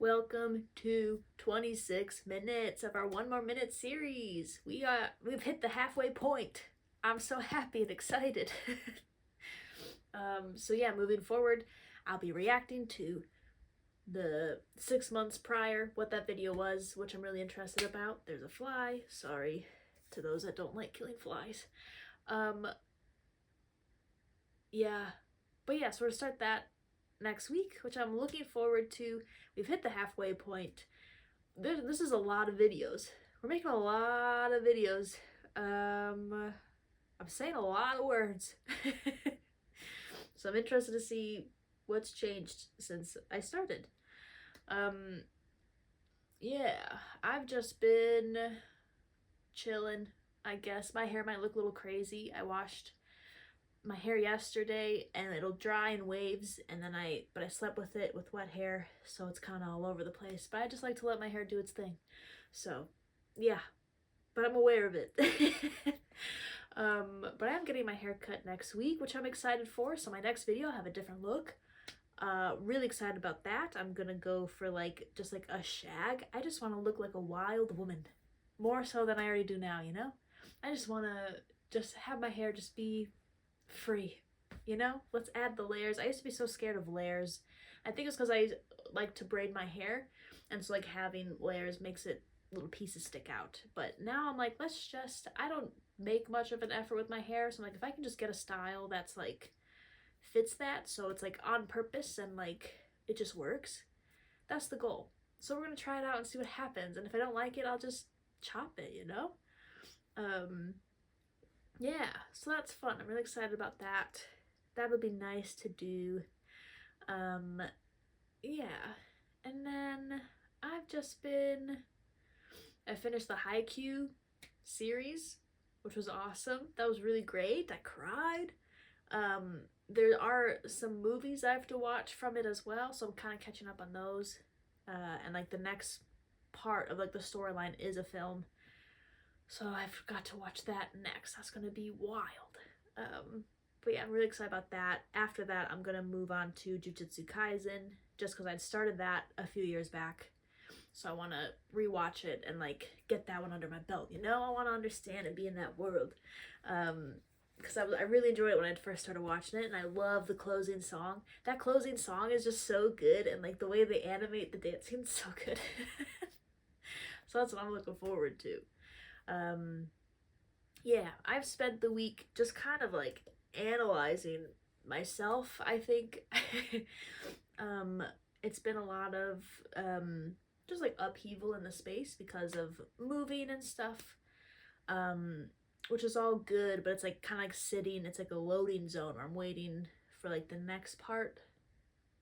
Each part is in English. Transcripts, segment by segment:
Welcome to 26 minutes of our One More Minute series. We've hit the halfway point. I'm so happy and excited. Moving forward, I'll be reacting to the 6 months prior, what that video was, which I'm really interested about. There's a fly. Sorry to those that don't like killing flies. So we're to start that next week, which I'm looking forward to. We've hit the halfway point. This is a lot of videos. We're making a lot of videos. I'm saying a lot of words. So I'm interested to see what's changed since I started. I've just been chilling, I guess. My hair might look a little crazy. I washed my hair yesterday and it'll dry in waves, and then I slept with it with wet hair, so it's kind of all over the place. But I just like to let my hair do its thing. So yeah, but I'm aware of it. But I am getting my hair cut next week, which I'm excited for. So my next video I'll have a different look. Really excited about that. I'm gonna go for just like a shag. I just want to look like a wild woman, more so than I already do now, you know. I just want to just have my hair just be free, you know. Let's add the layers. I used to be so scared of layers. I think it's because I like to braid my hair, and so like having layers makes it little pieces stick out. But now I'm like, I don't make much of an effort with my hair, so I'm like, if I can just get a style that's like fits that, so it's like on purpose and like it just works, that's the goal. So we're gonna try it out and see what happens, and if I don't like it, I'll just chop it, you know. So that's fun. I'm really excited about that. That'll be nice to do. And then I finished the Haikyuu series, which was awesome. That was really great. I cried. There are some movies I have to watch from it as well, so I'm kind of catching up on those. And like the next part of like the storyline is a film, so I forgot to watch that next. That's gonna be wild. I'm really excited about that. After that, I'm gonna move on to Jujutsu Kaisen, just because I'd started that a few years back. So I want to rewatch it and like get that one under my belt, you know? I want to understand and be in that world. Because I really enjoyed it when I first started watching it, and I love the closing song. That closing song is just so good, and like the way they animate the dancing is so good. So that's what I'm looking forward to. I've spent the week just kind of like analyzing myself, I think. It's been a lot of just like upheaval in the space because of moving and stuff, which is all good, but it's like kind of like sitting, it's like a loading zone where I'm waiting for like the next part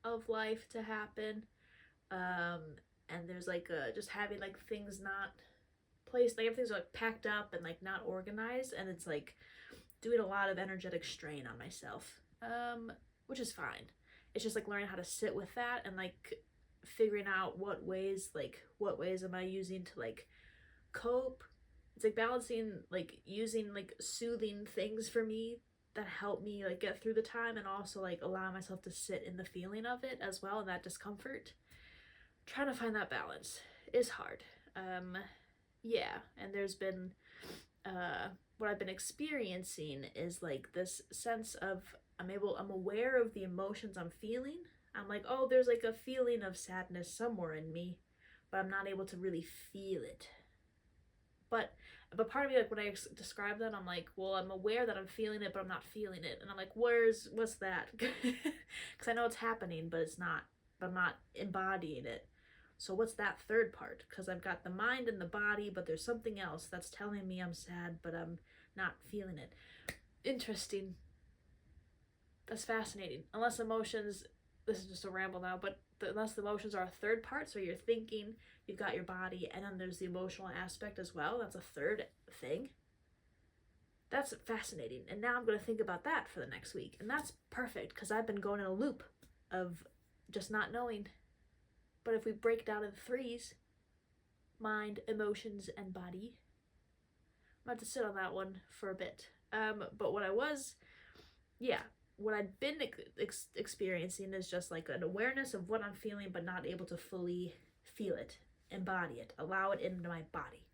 of life to happen. And there's like just having like things not placed, like everything's like packed up and like not organized, and it's like doing a lot of energetic strain on myself, which is fine. It's just like learning how to sit with that and like figuring out what ways am I using to like cope. It's like balancing like using like soothing things for me that help me like get through the time, and also like allow myself to sit in the feeling of it as well, and that discomfort. Trying to find that balance is hard. And there's been what I've been experiencing is like this sense of I'm aware of the emotions I'm feeling. I'm like, oh, there's like a feeling of sadness somewhere in me, but I'm not able to really feel it. But part of me, like when I describe that, I'm like, well, I'm aware that I'm feeling it, but I'm not feeling it, and I'm like, what's that? Because I know it's happening, but I'm not embodying it. So what's that third part? Because I've got the mind and the body, but there's something else that's telling me I'm sad, but I'm not feeling it. Interesting. That's fascinating. Unless emotions, this is just a ramble now, but unless the emotions are a third part, so you're thinking, you've got your body, and then there's the emotional aspect as well. That's a third thing. That's fascinating. And now I'm going to think about that for the next week. And that's perfect, because I've been going in a loop of just not knowing. But if we break down in threes, mind, emotions, and body, I'm about to sit on that one for a bit. But what I was, what I'd been experiencing is just like an awareness of what I'm feeling, but not able to fully feel it, embody it, allow it into my body.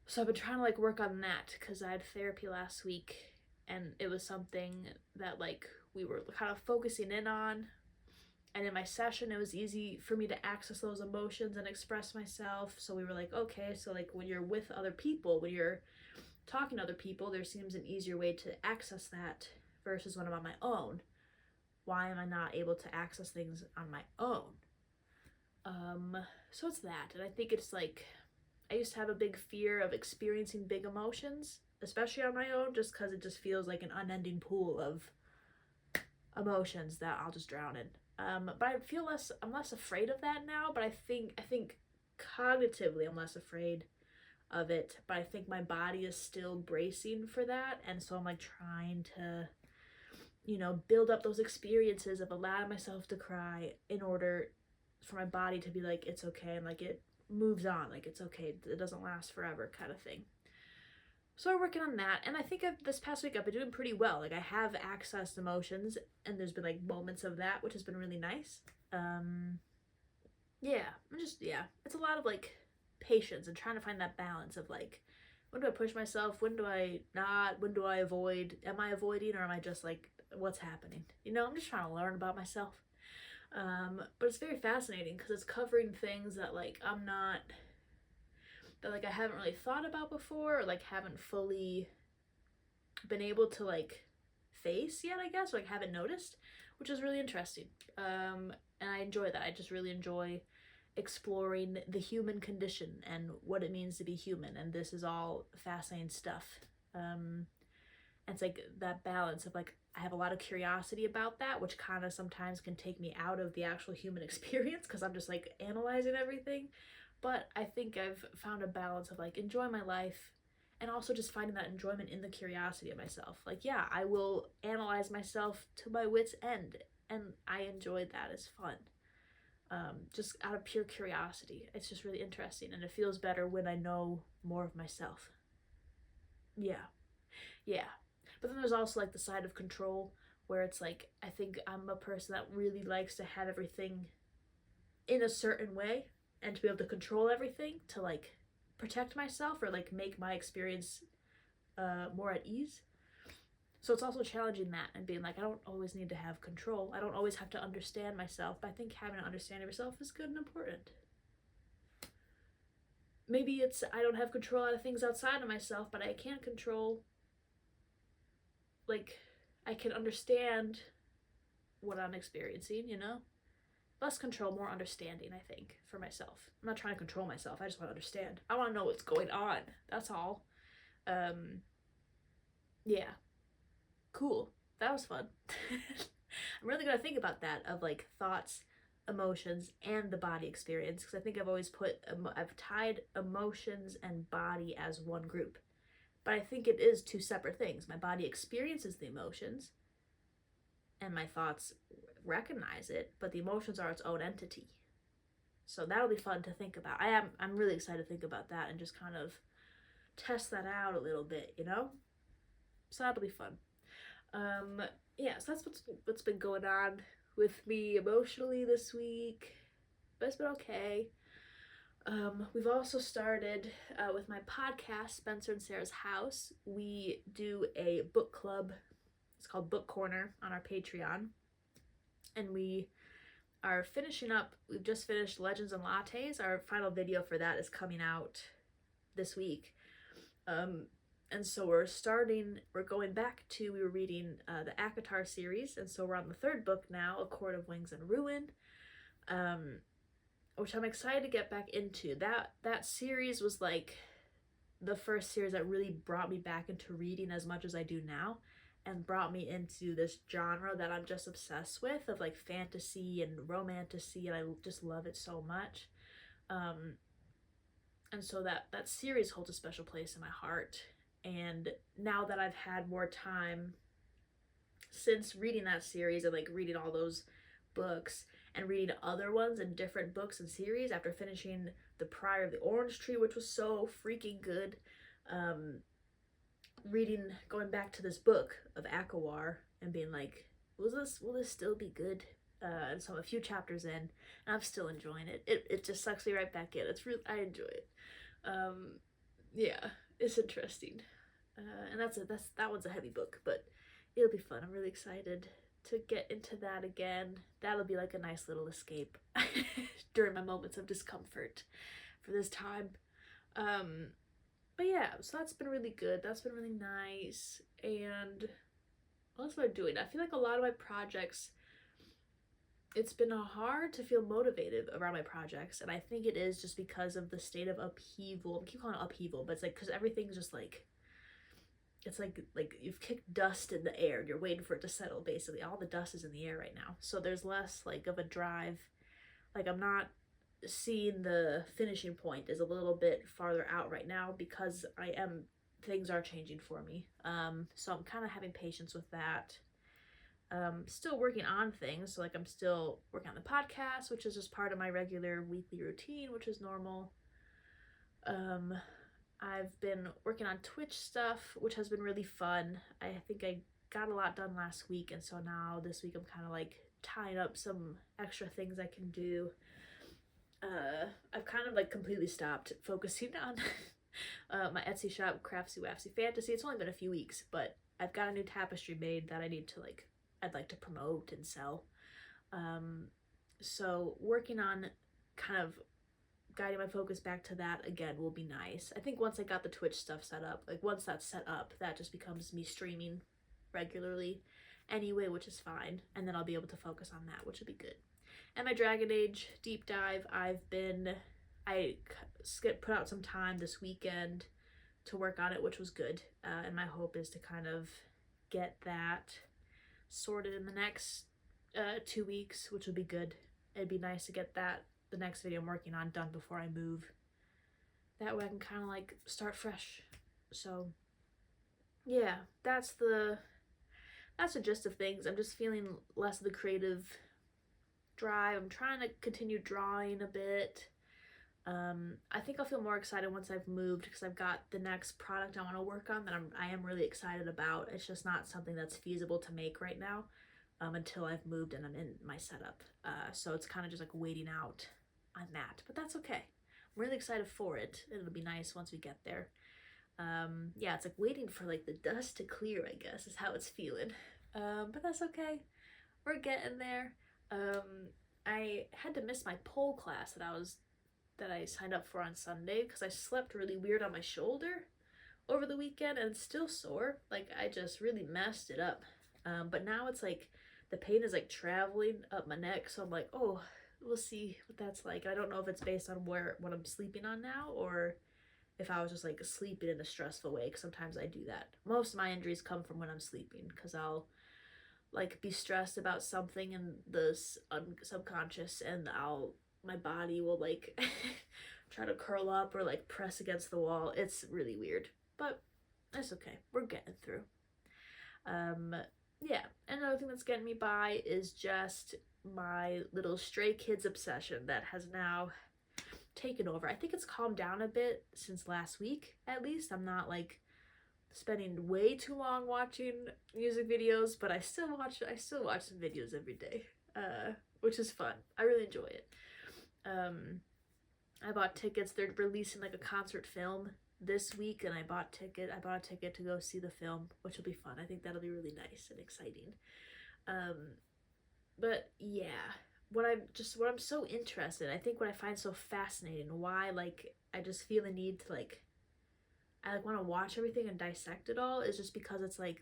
So I've been trying to like work on that because I had therapy last week, and it was something that like we were kind of focusing in on. And in my session, it was easy for me to access those emotions and express myself. So we were like, okay, so like when you're with other people, when you're talking to other people, there seems an easier way to access that versus when I'm on my own. Why am I not able to access things on my own? So it's that. And I think it's like, I used to have a big fear of experiencing big emotions, especially on my own, just because it just feels like an unending pool of emotions that I'll just drown in. But I'm less afraid of that now, but I think cognitively I'm less afraid of it, but I think my body is still bracing for that, and so I'm like trying to, build up those experiences of allowing myself to cry in order for my body to be like, it's okay, and like it moves on, like it's okay, it doesn't last forever kind of thing. So we're working on that, and I think this past week I've been doing pretty well. Like I have accessed emotions, and there's been like moments of that, which has been really nice. It's a lot of like patience and trying to find that balance of like, when do I push myself, when do I not, when do I avoid, am I avoiding, or am I just like, what's happening? I'm just trying to learn about myself. But it's very fascinating because it's covering things that like I haven't really thought about before, or like haven't fully been able to like face yet, I guess, or like haven't noticed, which is really interesting. And I enjoy that. I just really enjoy exploring the human condition and what it means to be human, and this is all fascinating stuff. And it's like that balance of like, I have a lot of curiosity about that, which kind of sometimes can take me out of the actual human experience because I'm just like analyzing everything. But I think I've found a balance of like enjoying my life and also just finding that enjoyment in the curiosity of myself. Like, yeah, I will analyze myself to my wit's end, and I enjoy that. It's fun. Just out of pure curiosity. It's just really interesting, and it feels better when I know more of myself. Yeah. But then there's also like the side of control where it's like, I think I'm a person that really likes to have everything in a certain way and to be able to control everything to like protect myself or like make my experience more at ease. So it's also challenging that and being like, I don't always need to have control. I don't always have to understand myself, but I think having an understanding of yourself is good and important. Maybe it's I don't have control out of things outside of myself, but I can control, like, I can understand what I'm experiencing, Less control, more understanding, I think, for myself. I'm not trying to control myself. I just want to understand. I want to know what's going on. That's all. Yeah. Cool. That was fun. I'm really going to think about that, of like thoughts, emotions, and the body experience, because I think I've always I've tied emotions and body as one group. But I think it is two separate things. My body experiences the emotions, and my thoughts recognize it, but the emotions are its own entity. So that'll be fun to think about. I'm really excited to think about that and just kind of test that out a little bit, So that'll be fun. So that's what's been going on with me emotionally this week, but it's been okay. We've also started with my podcast, Spencer and Sarah's House. We do a book club. It's called Book Corner on our Patreon. And we are finishing up, we've just finished Legends and Lattes. Our final video for that is coming out this week. And so we were reading the ACOTAR series, and so we're on the third book now, A Court of Wings and Ruin, which I'm excited to get back into. That series was like the first series that really brought me back into reading as much as I do now, and brought me into this genre that I'm just obsessed with, of like fantasy and romantasy, and I just love it so much. And so that series holds a special place in my heart. And now that I've had more time since reading that series and like reading all those books and reading other ones and different books and series after finishing The Prior of the Orange Tree, which was so freaking good, going back to this book of ACOWAR and being like, will this still be good? And so I'm a few chapters in, and I'm still enjoying it. It just sucks me right back in. It's really, I enjoy it. Yeah, it's interesting. And that one's a heavy book, but it'll be fun. I'm really excited to get into that again. That'll be like a nice little escape during my moments of discomfort for this time. But yeah, so that's been really good. That's been really nice. And what else am I doing? I feel like a lot of my projects, it's been hard to feel motivated around my projects, and I think it is just because of the state of upheaval. I keep calling it upheaval, but it's like because everything's just like, it's like you've kicked dust in the air and you're waiting for it to settle. Basically, all the dust is in the air right now, so there's less like of a drive. Like, I'm not seeing the finishing point is a little bit farther out right now because things are changing for me. So I'm kind of having patience with that. Still working on things, so like I'm still working on the podcast, which is just part of my regular weekly routine, which is normal. I've been working on Twitch stuff, which has been really fun. I think I got a lot done last week, and so now this week I'm kind of like tying up some extra things I can do. I've kind of like completely stopped focusing on my Etsy shop, Craftsy Wapsy Fantasy. It's only been a few weeks, but I've got a new tapestry made that I'd like to promote and sell. So working on kind of guiding my focus back to that again will be nice. I think once I got the Twitch stuff set up, like once that's set up, that just becomes me streaming regularly anyway, which is fine. And then I'll be able to focus on that, which will be good. And my Dragon Age deep dive, I put out some time this weekend to work on it, which was good. And my hope is to kind of get that sorted in the next 2 weeks, which would be good. It'd be nice to get the next video I'm working on done before I move. That way I can kind of like start fresh. So yeah, that's the gist of things. I'm just feeling less of the creative drive. I'm trying to continue drawing a bit. I think I'll feel more excited once I've moved because I've got the next product I want to work on that I am really excited about. It's just not something that's feasible to make right now until I've moved and I'm in my setup. So it's kind of just like waiting out on that, but that's okay. I'm really excited for it. It'll be nice once we get there. Yeah, it's like waiting for like the dust to clear, I guess, is how it's feeling. But that's okay. We're getting there. I had to miss my pole class that I signed up for on Sunday because I slept really weird on my shoulder over the weekend and it's still sore. Like, I just really messed it up. But now it's like the pain is like traveling up my neck, so I'm like, oh, we'll see what that's like. I don't know if it's based on what I'm sleeping on now or if I was just like sleeping in a stressful way, because sometimes I do that. Most of my injuries come from when I'm sleeping because I'll like be stressed about something in the subconscious and my body will like try to curl up or like press against the wall. It's really weird, but it's okay. We're getting through. Yeah, another thing that's getting me by is just my little Stray Kids obsession that has now taken over. I think it's calmed down a bit since last week, at least. I'm not like spending way too long watching music videos, but I still watch some videos every day, which is fun. I really enjoy it. I bought tickets. They're releasing like a concert film this week, and I bought a ticket to go see the film, which will be fun. I think that'll be really nice and exciting. But yeah, what I'm so interested in, I think what I find so fascinating, why like I just feel the need to like I like want to watch everything and dissect it all, is just because it's like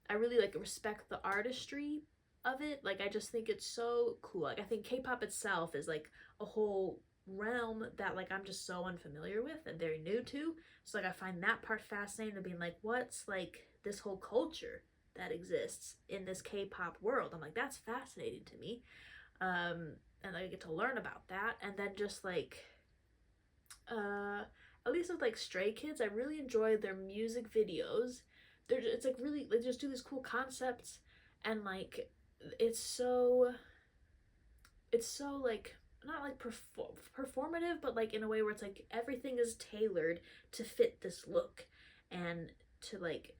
I really like respect the artistry of it. Like, I just think it's so cool. Like, I think K-pop itself is like a whole realm that like I'm just so unfamiliar with and very new to. So like I find that part fascinating, of being like, what's like this whole culture that exists in this K-pop world. I'm like, that's fascinating to me. And I get to learn about that. And then just like at least with like Stray Kids, I really enjoy their music videos. It's like really, they just do these cool concepts, and like it's so like not like performative, but like in a way where it's like everything is tailored to fit this look and to like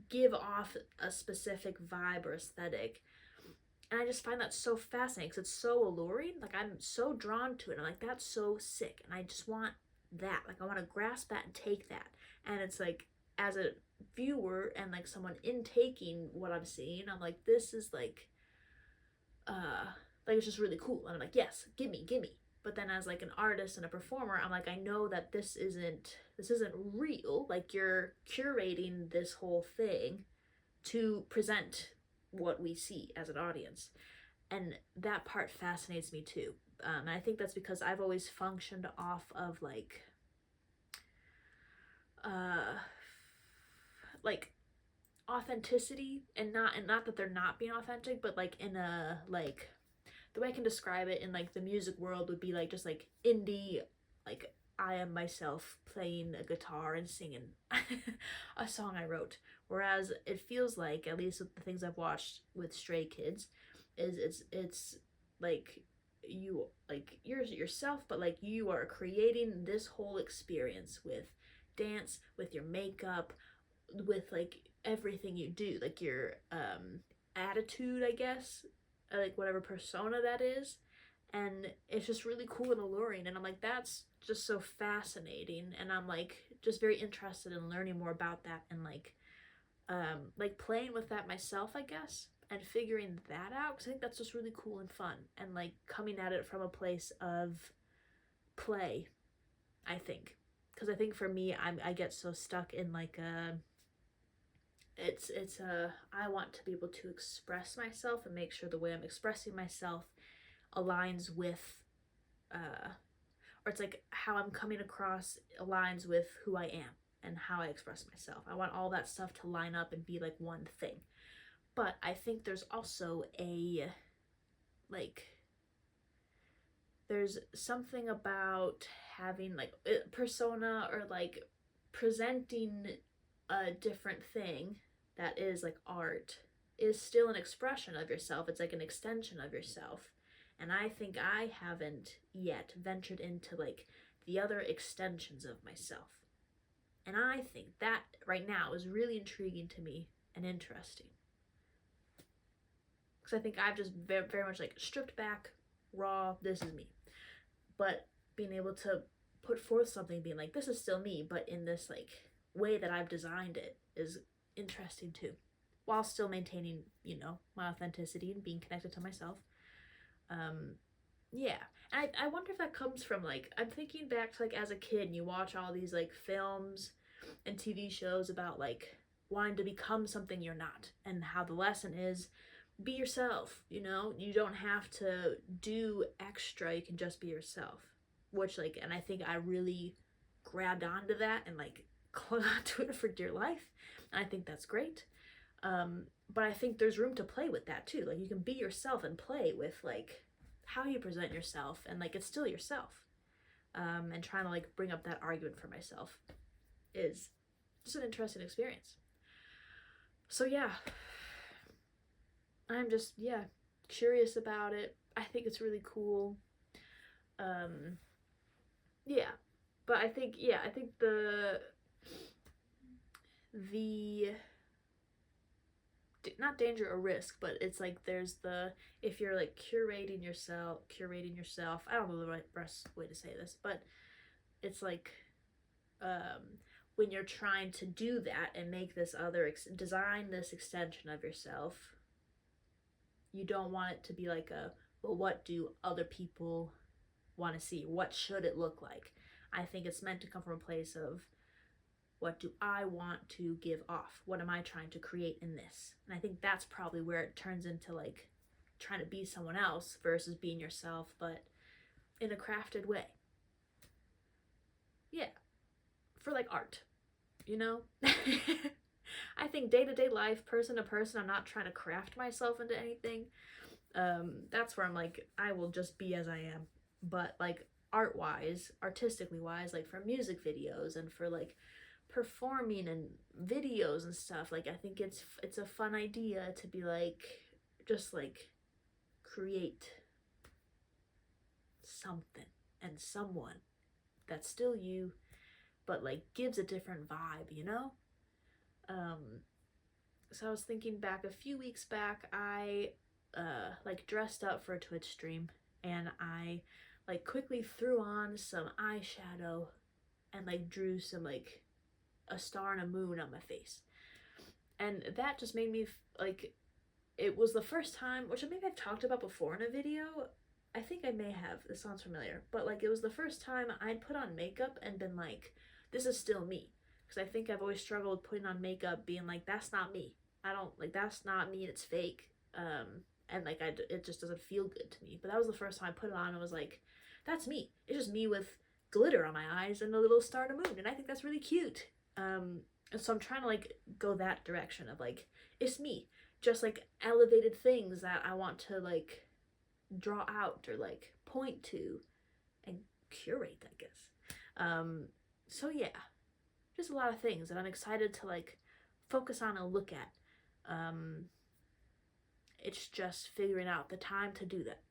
give off a specific vibe or aesthetic. And I just find that so fascinating because it's so alluring. Like, I'm so drawn to it. I'm like, that's so sick. And I just want that. Like, I want to grasp that and take that. And it's like, as a viewer and like someone intaking what I'm seeing, I'm like, this is like it's just really cool. And I'm like, yes, gimme. But then as like an artist and a performer, I'm like, I know that this isn't real. Like, you're curating this whole thing to present what we see as an audience. And that part fascinates me too. And I think that's because I've always functioned off of like authenticity, and not that they're not being authentic, but like in a like the way I can describe it in like the music world would be like just like indie, like I am myself playing a guitar and singing a song I wrote. Whereas it feels like, at least with the things I've watched with Stray Kids, is it's like you're yourself, but like you are creating this whole experience with dance, with your makeup, with like everything you do, like your attitude, I guess, like whatever persona that is. And it's just really cool and alluring, and I'm like, that's just so fascinating. And I'm like just very interested in learning more about that, and like playing with that myself, I guess, and figuring that out, because I think that's just really cool and fun, and like coming at it from a place of play, I think. Because I think for me, I get so stuck in like I want to be able to express myself and make sure the way I'm expressing myself aligns with or it's like how I'm coming across aligns with who I am and how I express myself. I want all that stuff to line up and be like one thing. But I think there's also there's something about having like a persona, or like presenting a different thing that is like art is still an expression of yourself. It's like an extension of yourself. And I think I haven't yet ventured into like the other extensions of myself. And I think that right now is really intriguing to me and interesting. Because I think I've just very, very much like stripped back, raw, this is me. But being able to put forth something, being like, this is still me, but in this like way that I've designed it, is interesting too. While still maintaining, my authenticity and being connected to myself. Yeah. And I wonder if that comes from like, I'm thinking back to like as a kid, and you watch all these like films and TV shows about like wanting to become something you're not, and how the lesson is be yourself, you don't have to do extra, you can just be yourself. Which like, and I think I really grabbed onto that and like clung onto it for dear life, and I think that's great. But I think there's room to play with that too. Like, you can be yourself and play with like how you present yourself, and like it's still yourself. And trying to like bring up that argument for myself is just an interesting experience. So yeah, I'm just curious about it. I think it's really cool. Yeah, but I think the not danger or risk, but it's like there's the, if you're like curating yourself, I don't know the right best way to say this, but it's like when you're trying to do that and make this other design this extension of yourself, you don't want it to be like well, what do other people want to see, what should it look like? I think it's meant to come from a place of, what do I want to give off? What am I trying to create in this? And I think that's probably where it turns into like trying to be someone else versus being yourself, but in a crafted way. Yeah, for like art, I think day-to-day life, person to person, I'm not trying to craft myself into anything. That's where I'm like, I will just be as I am. But like art-wise, artistically wise, like for music videos and for like performing and videos and stuff, like I think it's a fun idea to be like, just like create something and someone that's still you, but like gives a different vibe, So I was thinking back a few weeks back, I like dressed up for a Twitch stream, and I like quickly threw on some eyeshadow and like drew some like a star and a moon on my face. And that just made me like, it was the first time, which maybe I've talked about before in a video. I think I may have. This sounds familiar. But like, it was the first time I'd put on makeup and been like, this is still me. Because I think I've always struggled with putting on makeup, being like, that's not me. I don't, like, that's not me, it's fake. And like, it just doesn't feel good to me. But that was the first time I put it on and was like, that's me. It's just me with glitter on my eyes and a little star and a moon. And I think that's really cute. And so I'm trying to like go that direction of like, it's me. Just like elevated things that I want to like draw out or like point to and curate, I guess. So yeah, just a lot of things that I'm excited to like focus on and look at. It's just figuring out the time to do that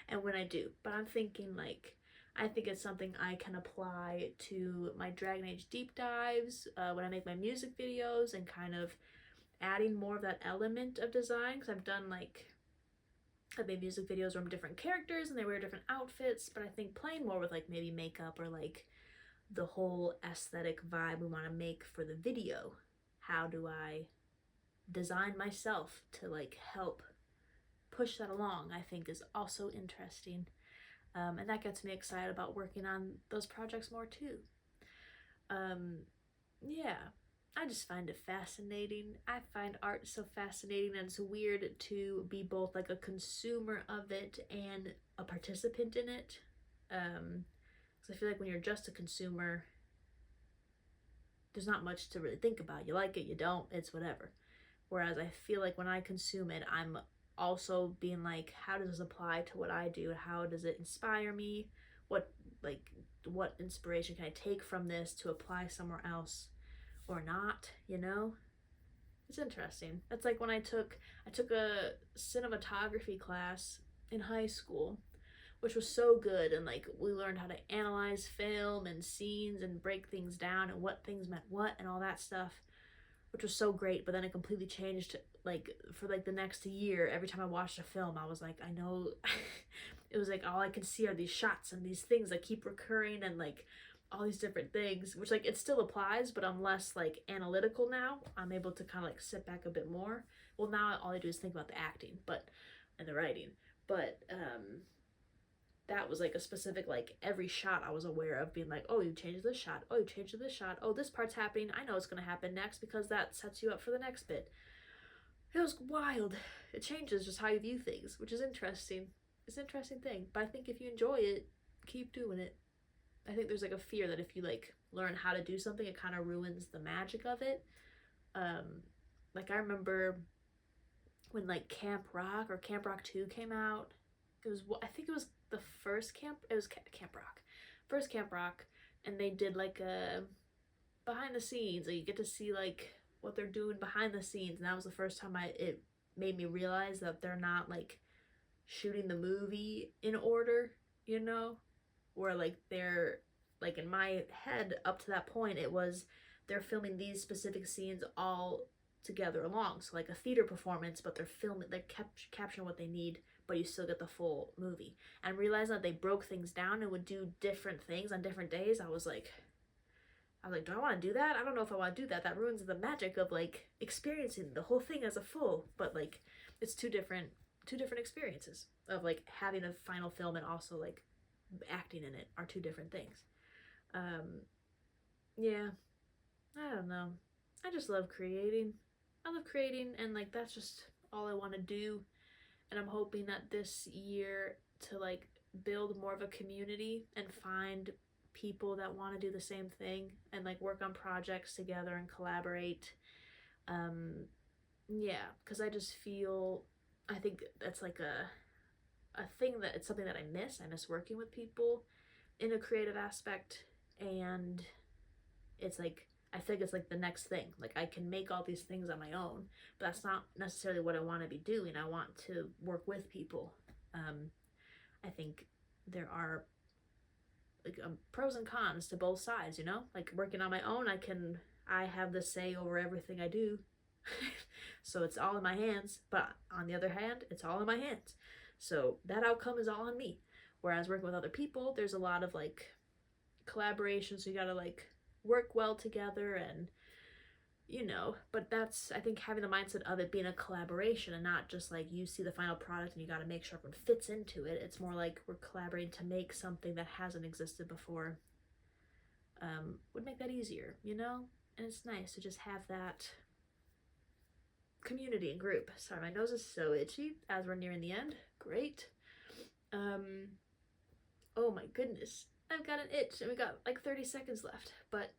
and when I do. But I'm thinking like, I think it's something I can apply to my Dragon Age deep dives, when I make my music videos, and kind of adding more of that element of design, because I've done like, I've made music videos where I'm different characters and they wear different outfits, but I think playing more with like maybe makeup or like the whole aesthetic vibe we want to make for the video. How do I design myself to like help push that along, I think is also interesting. And that gets me excited about working on those projects more too. Yeah, I just find it fascinating. I find art so fascinating, and it's weird to be both like a consumer of it and a participant in it. Because I feel like when you're just a consumer, there's not much to really think about. You like it, you don't, it's whatever. Whereas I feel like when I consume it, I'm also being like, how does this apply to what I do? How does it inspire me? What inspiration can I take from this to apply somewhere else or not, you know? It's interesting. That's like when I took a cinematography class in high school, which was so good, and like we learned how to analyze film and scenes and break things down and what things meant what and all that stuff, which was so great. But then it completely changed, like for like the next year. Every time I watched a film, I was like, I know it was like all I could see are these shots and these things that keep recurring, and like all these different things, which like it still applies, but I'm less like analytical now. I'm able to kind of like sit back a bit more. Well, now all I do is think about the acting and the writing, but that was like a specific, like every shot I was aware of, being like, oh, you changed this shot, oh, you changed this shot, oh, this part's happening, I know it's gonna happen next because that sets you up for the next bit. It was wild. It changes just how you view things, which is interesting. It's an interesting thing, but I think if you enjoy it, keep doing it. I think there's like a fear that if you like learn how to do something, it kind of ruins the magic of it. Like I remember when like Camp Rock or Camp Rock 2 came out. I think it was the first Camp Rock. First Camp Rock, and they did like a behind the scenes. Like you get to see like what they're doing behind the scenes, and that was the first time it made me realize that they're not like shooting the movie in order, you know? Where like they're like, in my head up to that point, it was they're filming these specific scenes all together along, so like a theater performance, but they're capturing what they need, but you still get the full movie. And realizing that they broke things down and would do different things on different days, I was like, do I want to do that? I don't know if I want to do that. That ruins the magic of like experiencing the whole thing as a full. But like, it's two different experiences of like having a final film and also like acting in it are two different things. Yeah, I don't know. I just love creating. And like that's just all I want to do. And I'm hoping that this year to like build more of a community and find people that want to do the same thing and like work on projects together and collaborate. Yeah, because I just feel, I think that's like a thing that it's something that I miss working with people in a creative aspect. And it's like, I think it's like the next thing. Like I can make all these things on my own, but that's not necessarily what I want to be doing. I want to work with people. I think there are like pros and cons to both sides, you know? Like working on my own, I have the say over everything I do, So it's all in my hands, but on the other hand, it's all in my hands. So that outcome is all on me. Whereas working with other people, there's a lot of like collaboration, so you gotta like work well together and but that's, I think, having the mindset of it being a collaboration and not just like you see the final product and you got to make sure everyone fits into it. It's more like we're collaborating to make something that hasn't existed before. Would make that easier, and it's nice to just have that community and group. Sorry, my nose is so itchy as we're nearing the end. Great. Oh my goodness, I've got an itch and we got like 30 seconds left, but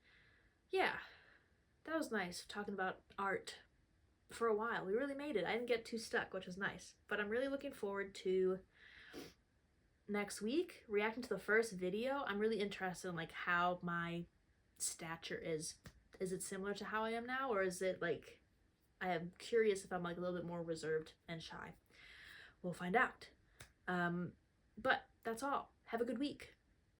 yeah, that was nice talking about art for a while. We really made it. I didn't get too stuck, which was nice. But I'm really looking forward to next week reacting to the first video. I'm really interested in like how my stature is. Is it similar to how I am now, or is it like, I am curious if I'm like a little bit more reserved and shy. We'll find out. But that's all. Have a good week.